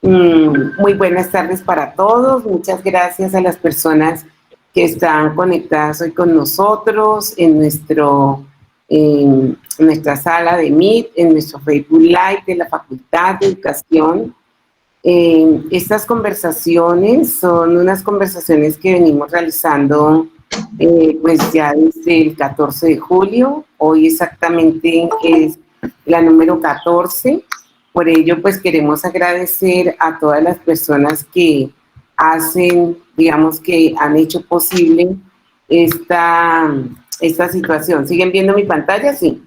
Muy buenas tardes para todos. Muchas gracias a las personas que están conectadas hoy con nosotros en nuestra sala de Meet, en nuestro Facebook Live de la Facultad de Educación. Estas conversaciones son unas conversaciones que venimos realizando pues ya desde el 14 de julio. Hoy exactamente es la número 14. Por ello, pues queremos agradecer a todas las personas que digamos que han hecho posible esta situación. ¿Siguen viendo mi pantalla? Sí.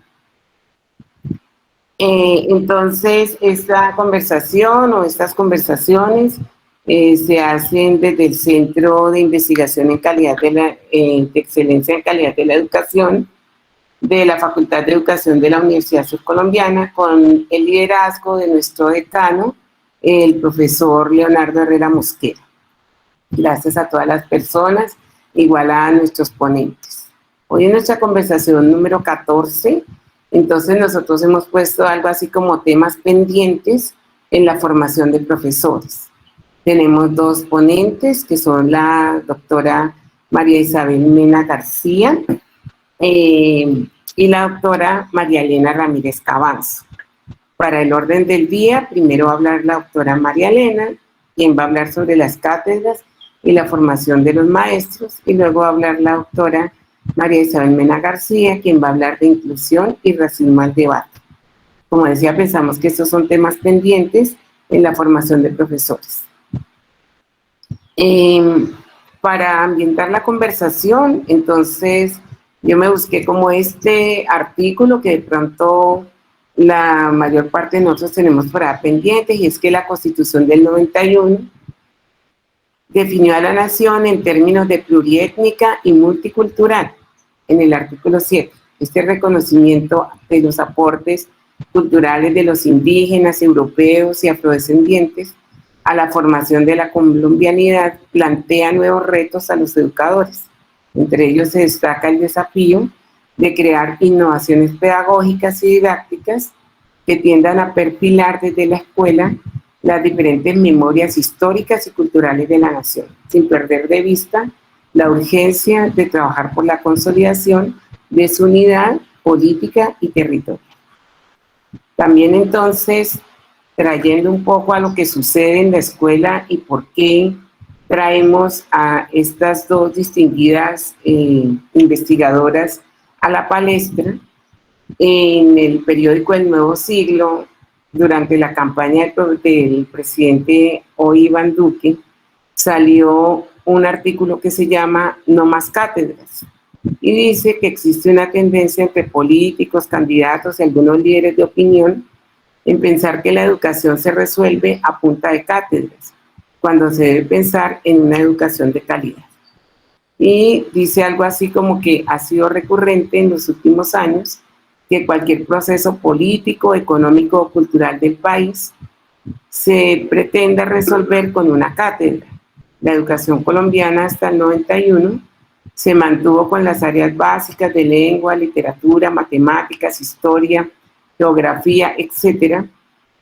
Entonces, esta conversación o estas conversaciones se hacen desde el Centro de Investigación en Calidad de Excelencia en Calidad de la Educación de la Facultad de Educación de la Universidad Surcolombiana, con el liderazgo de nuestro decano, el profesor Leonardo Herrera Mosquera. Gracias a todas las personas, igual a nuestros ponentes. Hoy en nuestra conversación número 14, entonces nosotros hemos puesto algo así como temas pendientes en la formación de profesores. Tenemos dos ponentes, que son la doctora María Isabel Mena García, y la doctora María Elena Ramírez Cabanzo. Para el orden del día, primero va a hablar la doctora María Elena, quien va a hablar sobre las cátedras y la formación de los maestros, y luego va a hablar la doctora María Isabel Mena García, quien va a hablar de inclusión y racismo al debate. Como decía, pensamos que estos son temas pendientes en la formación de profesores. Para ambientar la conversación, entonces, yo me busqué como este artículo que de pronto la mayor parte de nosotros tenemos por ahí pendientes, y es que la Constitución del 91 definió a la nación en términos de pluriétnica y multicultural en el artículo 7. Este reconocimiento de los aportes culturales de los indígenas, europeos y afrodescendientes a la formación de la colombianidad plantea nuevos retos a los educadores. Entre ellos se destaca el desafío de crear innovaciones pedagógicas y didácticas que tiendan a perfilar desde la escuela las diferentes memorias históricas y culturales de la nación, sin perder de vista la urgencia de trabajar por la consolidación de su unidad política y territorial. También entonces, trayendo un poco a lo que sucede en la escuela y por qué traemos a estas dos distinguidas investigadoras a la palestra. En el periódico El Nuevo Siglo, durante la campaña del presidente hoy Iván Duque, salió un artículo que se llama No más cátedras, y dice que existe una tendencia entre políticos, candidatos y algunos líderes de opinión en pensar que la educación se resuelve a punta de cátedras, cuando se debe pensar en una educación de calidad. Y dice algo así como que ha sido recurrente en los últimos años que cualquier proceso político, económico o cultural del país se pretenda resolver con una cátedra. La educación colombiana hasta el 91 se mantuvo con las áreas básicas de lengua, literatura, matemáticas, historia, geografía, etcétera,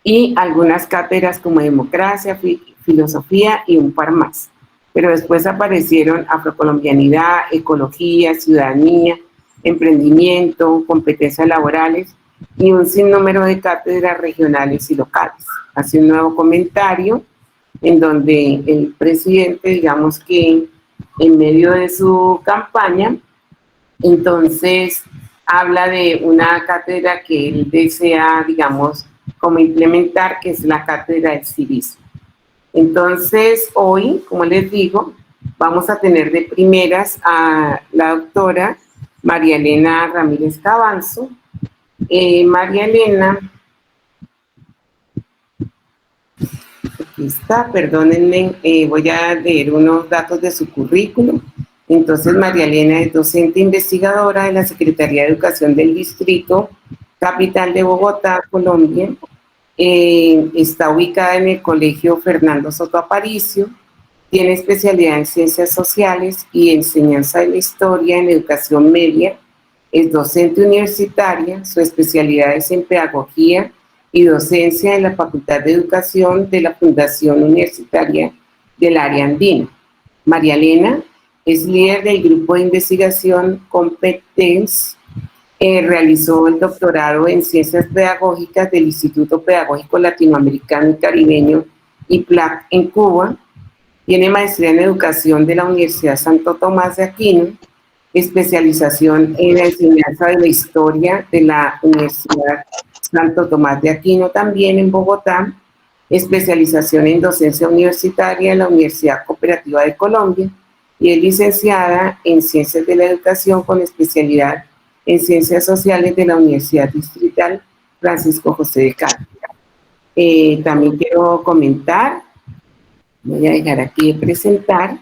y algunas cátedras como democracia, filosofía y un par más. Pero después aparecieron afrocolombianidad, ecología, ciudadanía, emprendimiento, competencias laborales y un sinnúmero de cátedras regionales y locales. Hace un nuevo comentario en donde el presidente, digamos que en medio de su campaña, entonces habla de una cátedra que él desea, digamos, como implementar, que es la cátedra del civismo. Entonces, hoy, como les digo, vamos a tener de primeras a la doctora María Elena Ramírez Cabanzo. María Elena, aquí está, perdónenme, voy a leer unos datos de su currículum. Entonces, María Elena es docente investigadora de la Secretaría de Educación del Distrito Capital de Bogotá, Colombia. Está ubicada en el Colegio Fernando Soto Aparicio, tiene especialidad en Ciencias Sociales y Enseñanza de la Historia en Educación Media, es docente universitaria, su especialidad es en Pedagogía y docencia en la Facultad de Educación de la Fundación Universitaria del Área Andina. María Elena es líder del grupo de investigación Competence. Realizó el doctorado en Ciencias Pedagógicas del Instituto Pedagógico Latinoamericano y Caribeño, IPLAC, en Cuba. Tiene maestría en Educación de la Universidad Santo Tomás de Aquino, especialización en la enseñanza de la historia de la Universidad Santo Tomás de Aquino, también en Bogotá, especialización en docencia universitaria en la Universidad Cooperativa de Colombia, y es licenciada en Ciencias de la Educación con especialidad en Ciencias Sociales de la Universidad Distrital Francisco José de Cali. También quiero comentar, voy a dejar aquí de presentar,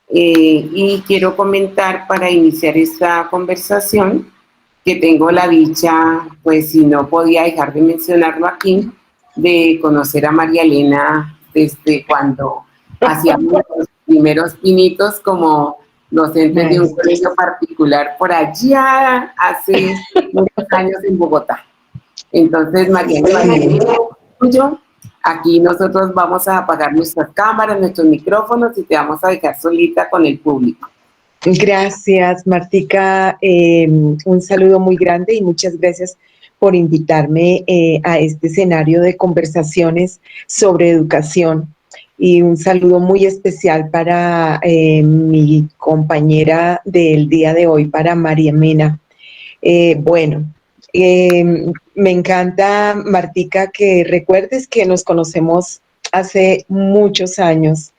y quiero comentar para iniciar esta conversación que tengo la dicha, pues si no podía dejar de mencionarlo aquí, de conocer a María Elena desde cuando hacíamos los primeros pinitos como docentes de un colegio particular por allá hace muchos años en Bogotá. Entonces, María Elena, aquí nosotros vamos a apagar nuestras cámaras, nuestros micrófonos y te vamos a dejar solita con el público. Gracias, Martica. Un saludo muy grande y muchas gracias por invitarme a este escenario de conversaciones sobre educación. Y un saludo muy especial para mi compañera del día de hoy, para María Mena. Me encanta, Martica, que recuerdes que nos conocemos hace muchos años.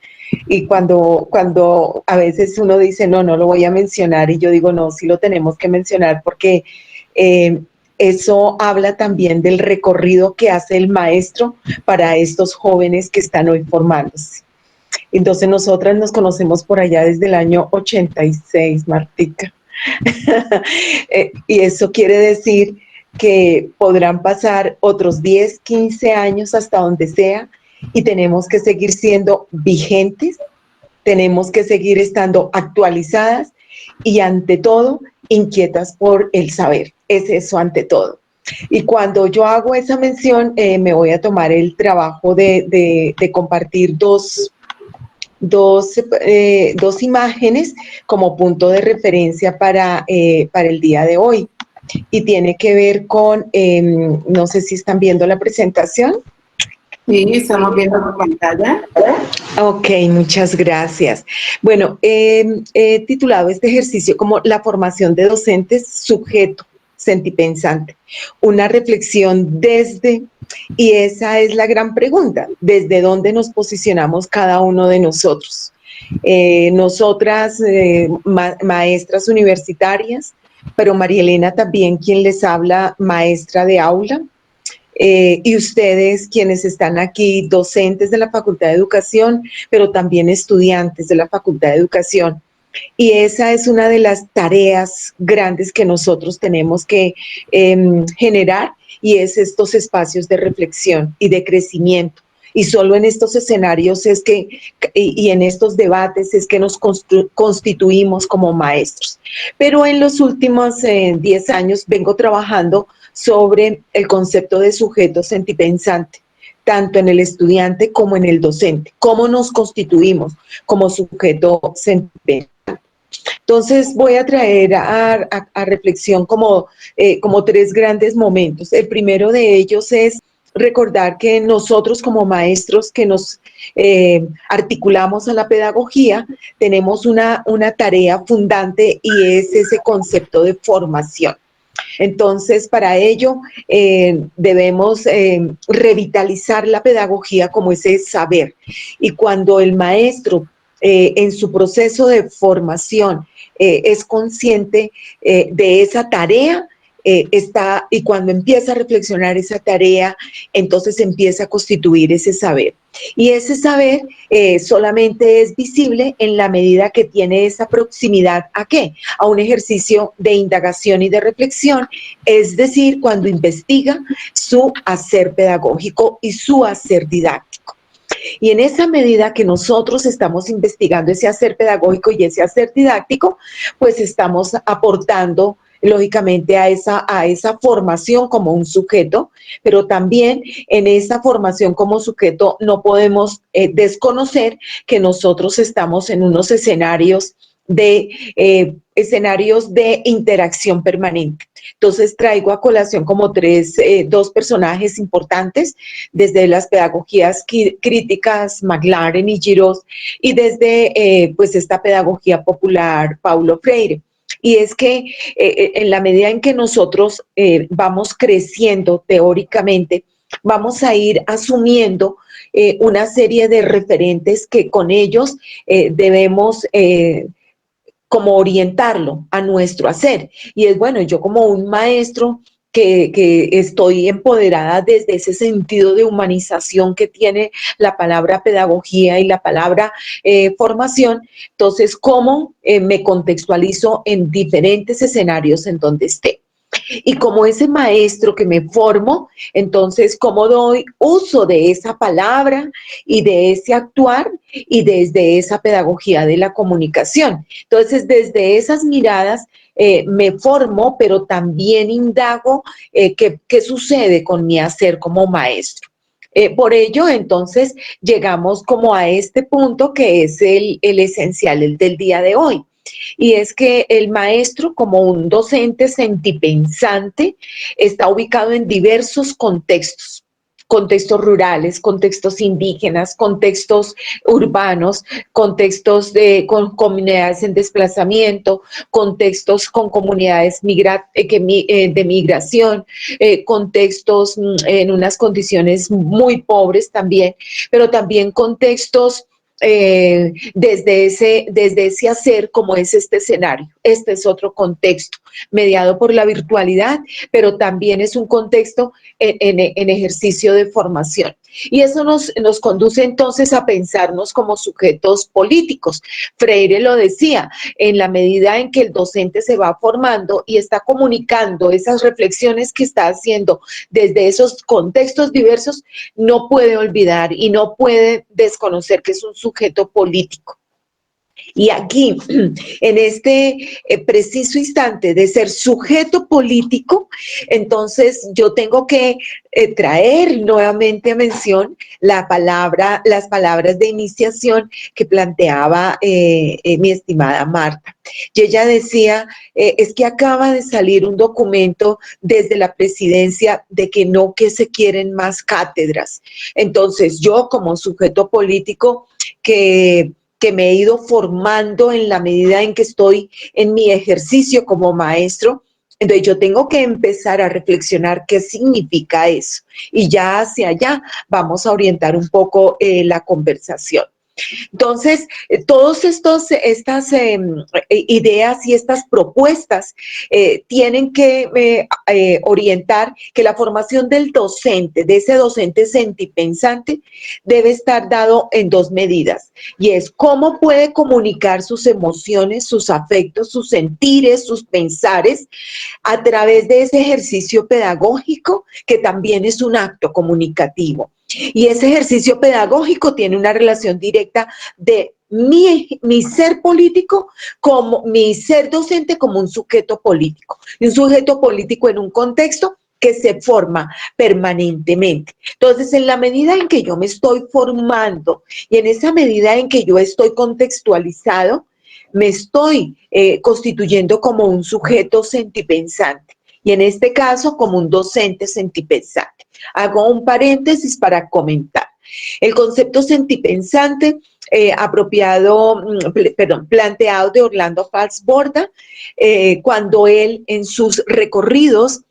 Y cuando a veces uno dice, no lo voy a mencionar, y yo digo, no, sí lo tenemos que mencionar porque eso habla también del recorrido que hace el maestro para estos jóvenes que están hoy formándose. Entonces nosotras nos conocemos por allá desde el año 86, Martica. Y eso quiere decir que podrán pasar otros 10, 15 años hasta donde sea, y tenemos que seguir siendo vigentes, tenemos que seguir estando actualizadas y ante todo inquietas por el saber. Es eso ante todo. Y cuando yo hago esa mención, me voy a tomar el trabajo de compartir dos imágenes como punto de referencia para el día de hoy. Y tiene que ver con, no sé si están viendo la presentación. Sí, estamos viendo tu pantalla. Ok, muchas gracias. Bueno, he titulado este ejercicio como la formación de docentes sujeto sentipensante, una reflexión desde, y esa es la gran pregunta, ¿desde dónde nos posicionamos cada uno de nosotros? Nosotras, maestras universitarias, pero María Elena también, quien les habla, maestra de aula, y ustedes quienes están aquí, docentes de la Facultad de Educación, pero también estudiantes de la Facultad de Educación. Y esa es una de las tareas grandes que nosotros tenemos que generar, y es estos espacios de reflexión y de crecimiento. Y solo en estos escenarios es que, y en estos debates es que nos constituimos como maestros. Pero en los últimos 10 años vengo trabajando sobre el concepto de sujeto sentipensante, tanto en el estudiante como en el docente. ¿Cómo nos constituimos como sujeto sentipensante? Entonces voy a traer a reflexión como 3 grandes momentos. El primero de ellos es recordar que nosotros como maestros que nos articulamos a la pedagogía, tenemos una tarea fundante, y es ese concepto de formación. Entonces, para ello debemos revitalizar la pedagogía como ese saber. Y cuando el maestro en su proceso de formación es consciente de esa tarea, y cuando empieza a reflexionar esa tarea, entonces empieza a constituir ese saber. Y ese saber solamente es visible en la medida que tiene esa proximidad ¿a qué? A un ejercicio de indagación y de reflexión, es decir, cuando investiga su hacer pedagógico y su hacer didáctico. Y en esa medida que nosotros estamos investigando ese hacer pedagógico y ese hacer didáctico, pues estamos aportando lógicamente a esa formación como un sujeto, pero también en esa formación como sujeto no podemos desconocer que nosotros estamos en unos escenarios de interacción permanente. Entonces traigo a colación como dos personajes importantes desde las pedagogías críticas, McLaren y Girós, y desde pues esta pedagogía popular, Paulo Freire. Y es que en la medida en que nosotros vamos creciendo teóricamente, vamos a ir asumiendo una serie de referentes que con ellos debemos como orientarlo a nuestro hacer. Y es bueno, yo como un maestro que estoy empoderada desde ese sentido de humanización que tiene la palabra pedagogía y la palabra formación, entonces, ¿cómo me contextualizo en diferentes escenarios en donde esté? Y como ese maestro que me formo, entonces, ¿cómo doy uso de esa palabra y de ese actuar y desde esa pedagogía de la comunicación? Entonces, desde esas miradas me formo, pero también indago qué sucede con mi hacer como maestro. Por ello, entonces, llegamos como a este punto que es el esencial, el del día de hoy. Y es que el maestro, como un docente sentipensante, está ubicado en diversos contextos, contextos rurales, contextos indígenas, contextos urbanos, contextos con comunidades en desplazamiento, contextos con comunidades de migración, contextos en unas condiciones muy pobres también, pero también contextos desde ese hacer como es este escenario. Este es otro contexto mediado por la virtualidad, pero también es un contexto en ejercicio de formación. Y eso nos conduce entonces a pensarnos como sujetos políticos. Freire lo decía, en la medida en que el docente se va formando y está comunicando esas reflexiones que está haciendo desde esos contextos diversos, no puede olvidar y no puede desconocer que es un sujeto político. Y aquí, en este preciso instante de ser sujeto político, entonces yo tengo que traer nuevamente a mención las palabras de iniciación que planteaba mi estimada Marta. Y ella decía, es que acaba de salir un documento desde la presidencia de que se quieren más cátedras. Entonces yo como sujeto político que me he ido formando en la medida en que estoy en mi ejercicio como maestro, entonces yo tengo que empezar a reflexionar qué significa eso. Y ya hacia allá vamos a orientar un poco la conversación. Entonces, todas estas ideas y estas propuestas tienen que orientar que la formación del docente, de ese docente sentipensante, debe estar dado en dos medidas. Y es cómo puede comunicar sus emociones, sus afectos, sus sentires, sus pensares a través de ese ejercicio pedagógico que también es un acto comunicativo. Y ese ejercicio pedagógico tiene una relación directa de mi ser político, como mi ser docente como un sujeto político. Y un sujeto político en un contexto que se forma permanentemente. Entonces, en la medida en que yo me estoy formando y en esa medida en que yo estoy contextualizado, me estoy constituyendo como un sujeto sentipensante. Y en este caso, como un docente sentipensante. Hago un paréntesis para comentar. El concepto sentipensante planteado de Orlando Falsborda, cuando él en sus recorridos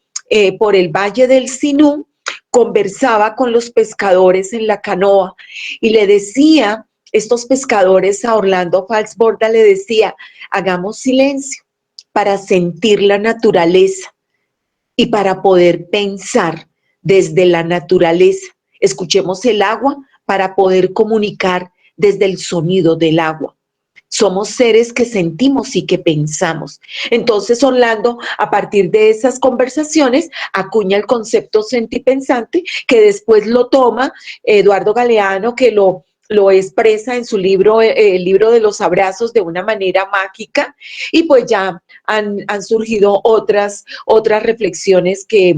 por el Valle del Sinú conversaba con los pescadores en la canoa y le decía, estos pescadores a Orlando Falsborda le decía, hagamos silencio para sentir la naturaleza y para poder pensar desde la naturaleza. Escuchemos el agua para poder comunicar desde el sonido del agua. Somos seres que sentimos y que pensamos. Entonces, Orlando, a partir de esas conversaciones, acuña el concepto sentipensante, que después lo toma Eduardo Galeano, que lo lo expresa en su libro, el libro de los abrazos, de una manera mágica, y pues ya han surgido otras reflexiones que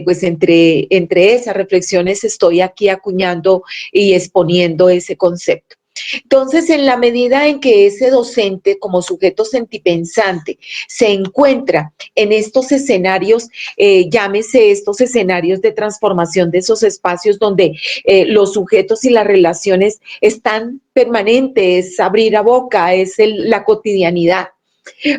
pues entre esas reflexiones estoy aquí acuñando y exponiendo ese concepto. Entonces, en la medida en que ese docente como sujeto sentipensante se encuentra en estos escenarios, llámese estos escenarios de transformación de esos espacios donde los sujetos y las relaciones están permanentes, es abrir a boca, es la cotidianidad,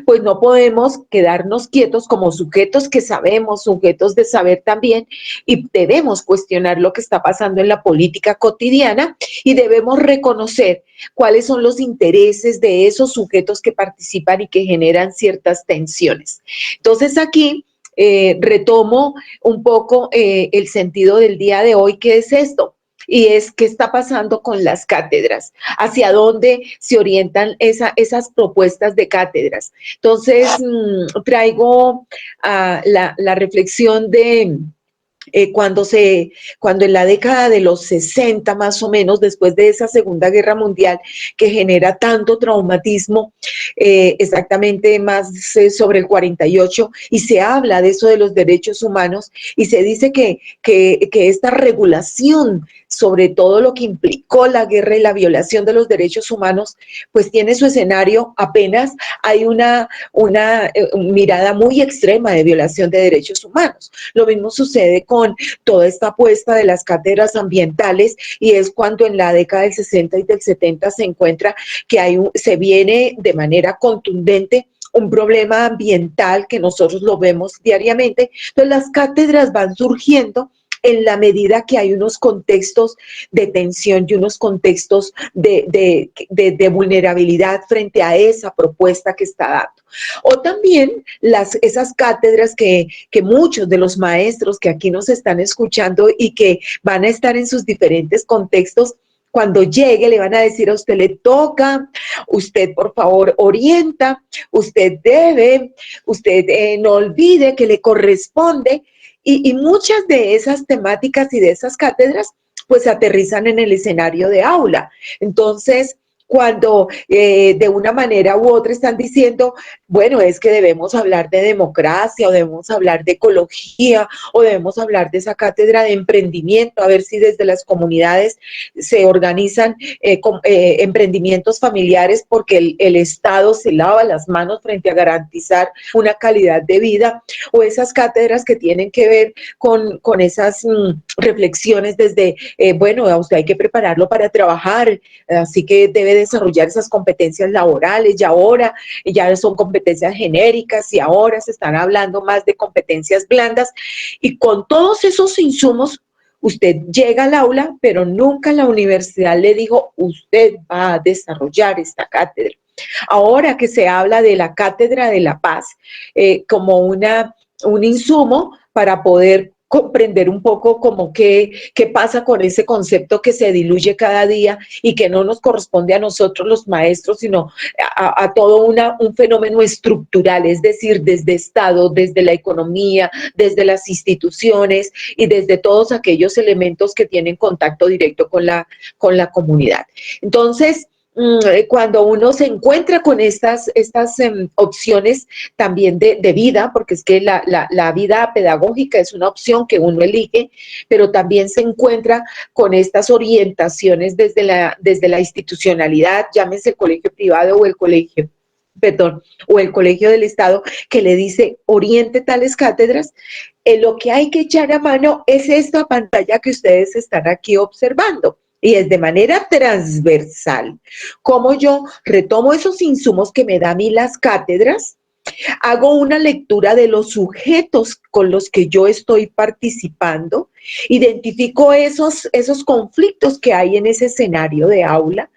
pues no podemos quedarnos quietos como sujetos que sabemos, sujetos de saber también, y debemos cuestionar lo que está pasando en la política cotidiana y debemos reconocer cuáles son los intereses de esos sujetos que participan y que generan ciertas tensiones. Entonces aquí retomo un poco el sentido del día de hoy, que es esto. Y es qué está pasando con las cátedras, hacia dónde se orientan esas propuestas de cátedras. Entonces, traigo la reflexión de cuando en la década de los 60 más o menos, después de esa Segunda Guerra Mundial que genera tanto traumatismo, exactamente más sobre el 48, y se habla de eso de los derechos humanos, y se dice que esta regulación sobre todo lo que implicó la guerra y la violación de los derechos humanos, pues tiene su escenario apenas hay una mirada muy extrema de violación de derechos humanos. Lo mismo sucede con toda esta apuesta de las cátedras ambientales, y es cuando en la década del 60 y del 70 se encuentra que se viene de manera contundente un problema ambiental que nosotros lo vemos diariamente. Entonces las cátedras van surgiendo en la medida que hay unos contextos de tensión y unos contextos de vulnerabilidad frente a esa propuesta que está dando. O también esas cátedras que muchos de los maestros que aquí nos están escuchando y que van a estar en sus diferentes contextos, cuando llegue le van a decir a usted le toca, usted por favor orienta, usted debe, usted no olvide que le corresponde, y muchas de esas temáticas y de esas cátedras pues aterrizan en el escenario de aula. Entonces, cuando de una manera u otra están diciendo, bueno, es que debemos hablar de democracia, o debemos hablar de ecología, o debemos hablar de esa cátedra de emprendimiento, a ver si desde las comunidades se organizan emprendimientos familiares, porque el Estado se lava las manos frente a garantizar una calidad de vida, o esas cátedras que tienen que ver con esas reflexiones desde, bueno, a usted hay que prepararlo para trabajar, así que debe desarrollar esas competencias laborales, y ahora ya son competencias genéricas, y ahora se están hablando más de competencias blandas, y con todos esos insumos usted llega al aula, pero nunca la universidad le dijo, usted va a desarrollar esta cátedra. Ahora que se habla de la Cátedra de la Paz como un insumo para poder comprender un poco como qué pasa con ese concepto que se diluye cada día y que no nos corresponde a nosotros los maestros, sino a todo un fenómeno estructural, es decir, desde Estado, desde la economía, desde las instituciones y desde todos aquellos elementos que tienen contacto directo con la comunidad. Entonces, cuando uno se encuentra con estas opciones también de vida, porque es que la vida pedagógica es una opción que uno elige, pero también se encuentra con estas orientaciones desde la institucionalidad, llámese el colegio privado o el colegio, perdón, o el colegio del Estado, que le dice oriente tales cátedras, lo que hay que echar a mano es esta pantalla que ustedes están aquí observando. Y es de manera transversal, como yo retomo esos insumos que me dan a mí las cátedras, hago una lectura de los sujetos con los que yo estoy participando, identifico esos conflictos que hay en ese escenario de aula,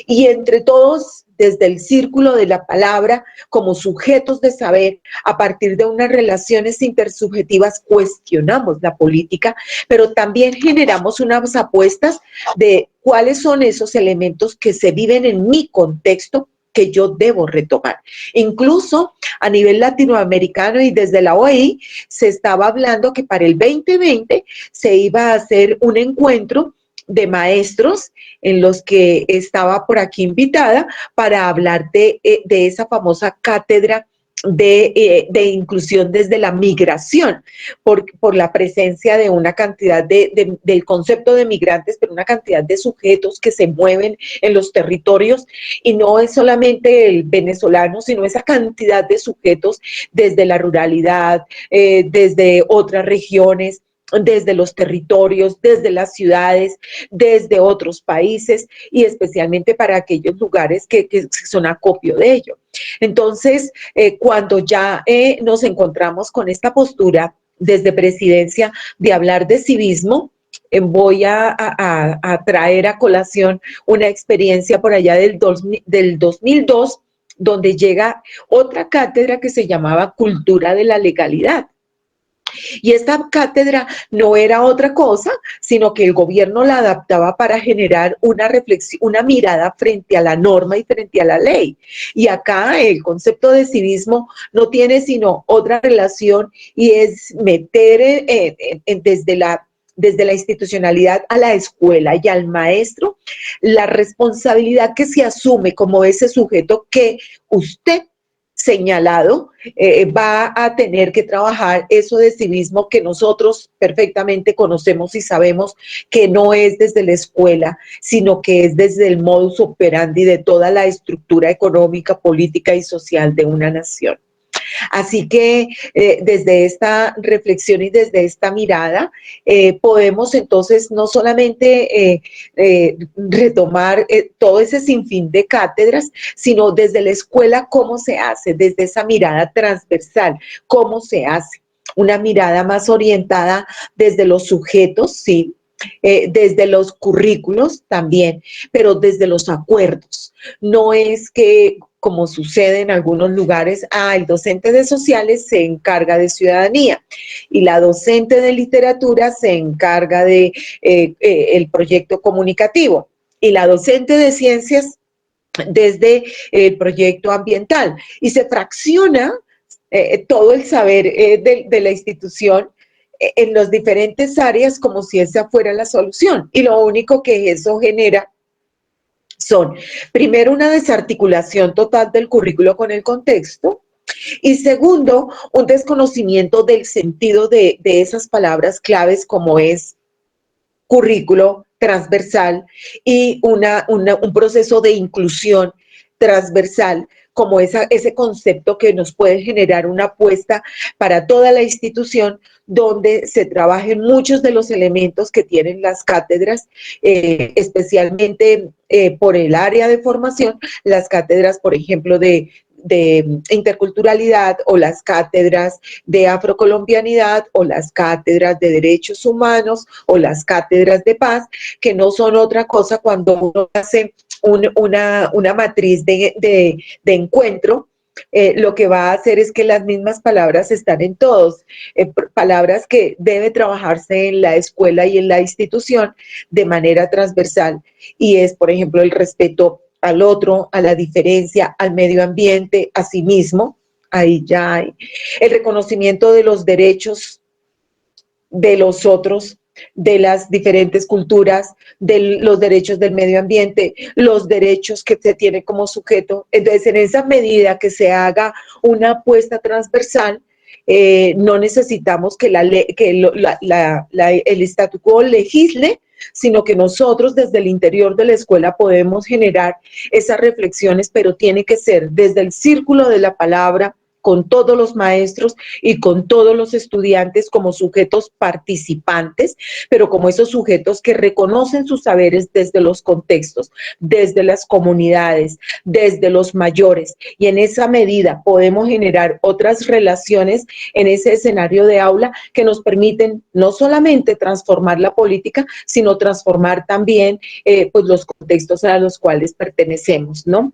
y entre todos, desde el círculo de la palabra, como sujetos de saber, a partir de unas relaciones intersubjetivas, cuestionamos la política, pero también generamos unas apuestas de cuáles son esos elementos que se viven en mi contexto que yo debo retomar. Incluso a nivel latinoamericano y desde la OEI se estaba hablando que para el 2020 se iba a hacer un encuentro de maestros en los que estaba por aquí invitada para hablar de esa famosa cátedra de inclusión desde la migración, por la presencia de una cantidad del concepto de migrantes, pero una cantidad de sujetos que se mueven en los territorios, y no es solamente el venezolano, sino esa cantidad de sujetos desde la ruralidad, desde otras regiones, desde los territorios, desde las ciudades, desde otros países, y especialmente para aquellos lugares que son acopio de ello. Entonces, cuando ya nos encontramos con esta postura desde Presidencia de hablar de civismo, voy a traer a colación una experiencia por allá del 2002, donde llega otra cátedra que se llamaba Cultura de la Legalidad. Y esta cátedra no era otra cosa, sino que el gobierno la adaptaba para generar una reflexión, una mirada frente a la norma y frente a la ley. Y acá el concepto de civismo no tiene sino otra relación, y es meter desde la institucionalidad a la escuela y al maestro la responsabilidad que se asume como ese sujeto que usted señalado, va a tener que trabajar eso de civismo que nosotros perfectamente conocemos y sabemos que no es desde la escuela, sino que es desde el modus operandi de toda la estructura económica, política y social de una nación. Así que desde esta reflexión y desde esta mirada podemos entonces no solamente retomar todo ese sinfín de cátedras, sino desde la escuela cómo se hace, desde esa mirada transversal, cómo se hace. Una mirada más orientada desde los sujetos, sí, desde los currículos también, pero desde los acuerdos. No es que, como sucede en algunos lugares, el docente de sociales se encarga de ciudadanía y la docente de literatura se encarga de el proyecto comunicativo, y la docente de ciencias desde el proyecto ambiental, y se fracciona todo el saber de la institución en las diferentes áreas como si esa fuera la solución, y lo único que eso genera son, primero, una desarticulación total del currículo con el contexto, y segundo, un desconocimiento del sentido de esas palabras claves como es currículo transversal y un proceso de inclusión transversal, como ese concepto que nos puede generar una apuesta para toda la institución, donde se trabajen muchos de los elementos que tienen las cátedras, especialmente por el área de formación, las cátedras, por ejemplo, de interculturalidad, o las cátedras de afrocolombianidad, o las cátedras de derechos humanos, o las cátedras de paz, que no son otra cosa cuando uno hace una matriz de encuentro. Lo que va a hacer es que las mismas palabras están en todos, palabras que debe trabajarse en la escuela y en la institución de manera transversal, y es, por ejemplo, el respeto al otro, a la diferencia, al medio ambiente, a sí mismo. Ahí ya hay el reconocimiento de los derechos de los otros, de las diferentes culturas, de los derechos del medio ambiente, los derechos que se tiene como sujeto. Entonces, en esa medida que se haga una apuesta transversal, no necesitamos que el statu quo legisle, sino que nosotros desde el interior de la escuela podemos generar esas reflexiones, pero tiene que ser desde el círculo de la palabra, con todos los maestros y con todos los estudiantes como sujetos participantes, pero como esos sujetos que reconocen sus saberes desde los contextos, desde las comunidades, desde los mayores, y en esa medida podemos generar otras relaciones en ese escenario de aula que nos permiten no solamente transformar la política, sino transformar también pues los contextos a los cuales pertenecemos, ¿no?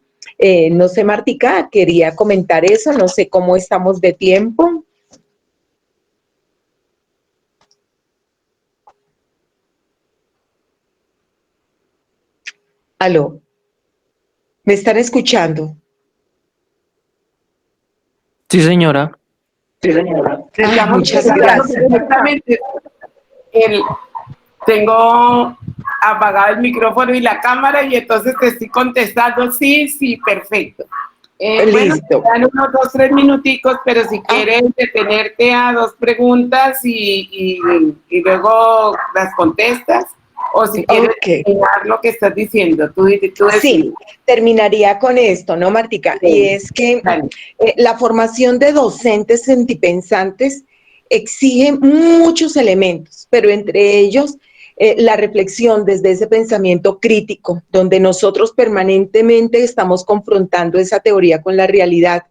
No sé, Martica, quería comentar eso, no sé cómo estamos de tiempo. Aló, ¿me están escuchando? Sí, señora. Sí, señora. Muchas gracias. Tengo apagado el micrófono y la cámara y entonces te estoy contestando, sí, sí, perfecto. Bueno, Listo. dan unos 2, 3 minuticos, pero si quieres detenerte a 2 preguntas y luego las contestas, o si quieres Ok. terminar lo que estás diciendo, tú decides. Sí, terminaría con esto, ¿no, Martica? Y es que Dale. la formación de docentes sentipensantes exige muchos elementos, pero entre ellos la reflexión desde ese pensamiento crítico, donde nosotros permanentemente estamos confrontando esa teoría con la realidad.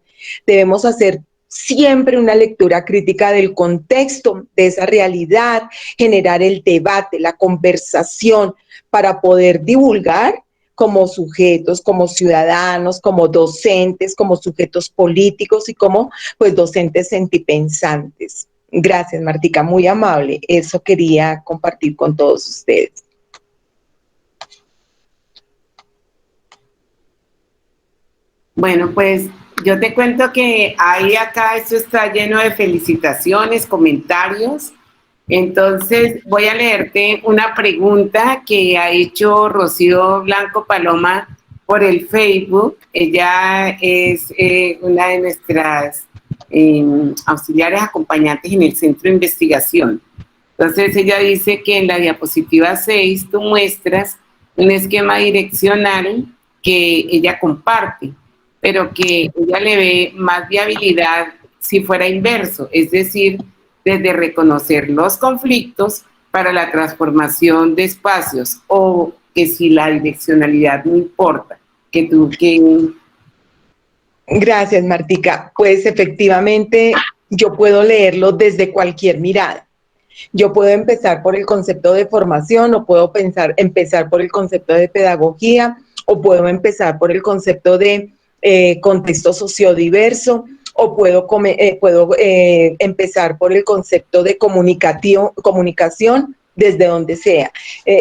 Debemos hacer siempre una lectura crítica del contexto de esa realidad, generar el debate, la conversación para poder divulgar como sujetos, como ciudadanos, como docentes, como sujetos políticos y como pues docentes sentipensantes. Gracias, Martica, muy amable. Eso quería compartir con todos ustedes. Bueno, pues yo te cuento que ahí acá esto está lleno de felicitaciones, comentarios. Entonces voy a leerte una pregunta que ha hecho Rocío Blanco Paloma por el Facebook. Ella es una de nuestras auxiliares acompañantes en el centro de investigación. Entonces ella dice que en la diapositiva 6 tú muestras un esquema direccional que ella comparte, pero que ella le ve más viabilidad si fuera inverso, es decir, desde reconocer los conflictos para la transformación de espacios, o que si la direccionalidad no importa, que tú que... Gracias, Martica. Pues efectivamente yo puedo leerlo desde cualquier mirada. Yo puedo empezar por el concepto de formación, o puedo empezar por el concepto de pedagogía, o puedo empezar por el concepto de contexto sociodiverso, o puedo empezar por el concepto de comunicación desde donde sea.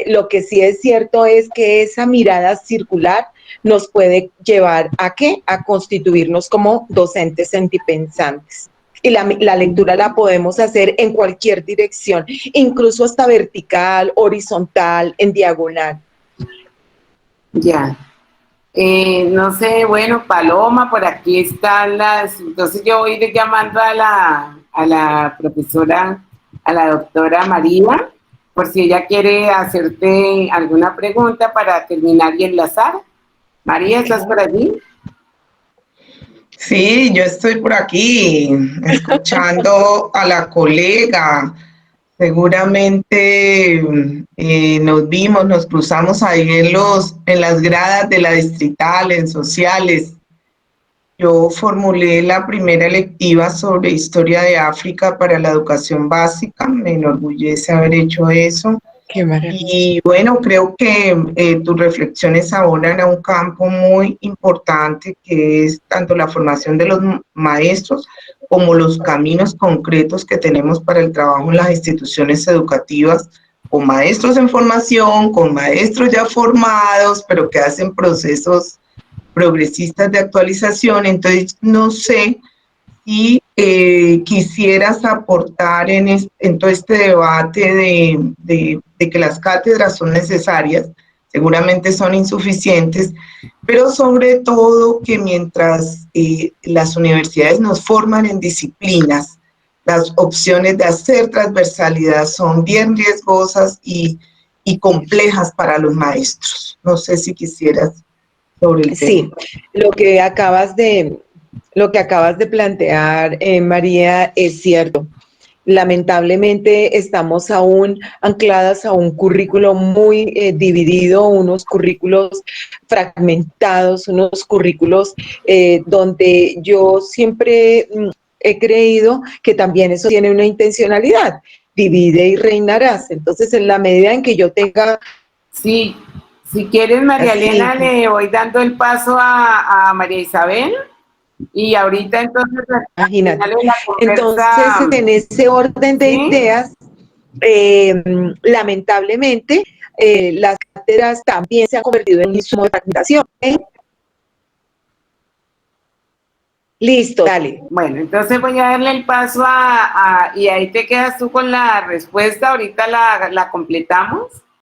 Lo que sí es cierto es que esa mirada circular nos puede llevar ¿a qué? A constituirnos como docentes sentipensantes. Y la lectura la podemos hacer en cualquier dirección, incluso hasta vertical, horizontal, en diagonal. Ya. No sé, bueno, Paloma, por aquí están las... Entonces yo voy a ir llamando a la profesora, a la doctora María, por si ella quiere hacerte alguna pregunta para terminar y enlazar. María, ¿estás por allí? Sí, yo estoy por aquí escuchando a la colega. Seguramente nos vimos, nos cruzamos ahí en las gradas de la distrital, en sociales. Yo formulé la primera electiva sobre historia de África para la educación básica. Me enorgullece haber hecho eso. Qué maravilla. Y bueno, creo que tus reflexiones abonan a un campo muy importante, que es tanto la formación de los maestros como los caminos concretos que tenemos para el trabajo en las instituciones educativas, con maestros en formación, con maestros ya formados, pero que hacen procesos progresistas de actualización. Entonces, no sé si quisieras aportar en todo este debate de que las cátedras son necesarias, seguramente son insuficientes, pero sobre todo que mientras las universidades nos forman en disciplinas, las opciones de hacer transversalidad son bien riesgosas y complejas para los maestros. No sé si quisieras sobre el tema. Sí, lo que acabas de plantear, María, es cierto. Lamentablemente estamos aún ancladas a un currículo muy dividido, unos currículos fragmentados, unos currículos donde yo siempre he creído que también eso tiene una intencionalidad, divide y reinarás. Entonces, en la medida en que yo tenga... Sí, si quieres, María Así, Elena, le voy dando el paso a María Isabel y ahorita entonces al final imagínate. de la Entonces, conversa, en ese orden de ¿sí? ideas, lamentablemente, las cátedras también se han convertido en un insumo de fragmentación. Listo, dale. Bueno, entonces voy a darle el paso y ahí te quedas tú con la respuesta, ahorita la completamos.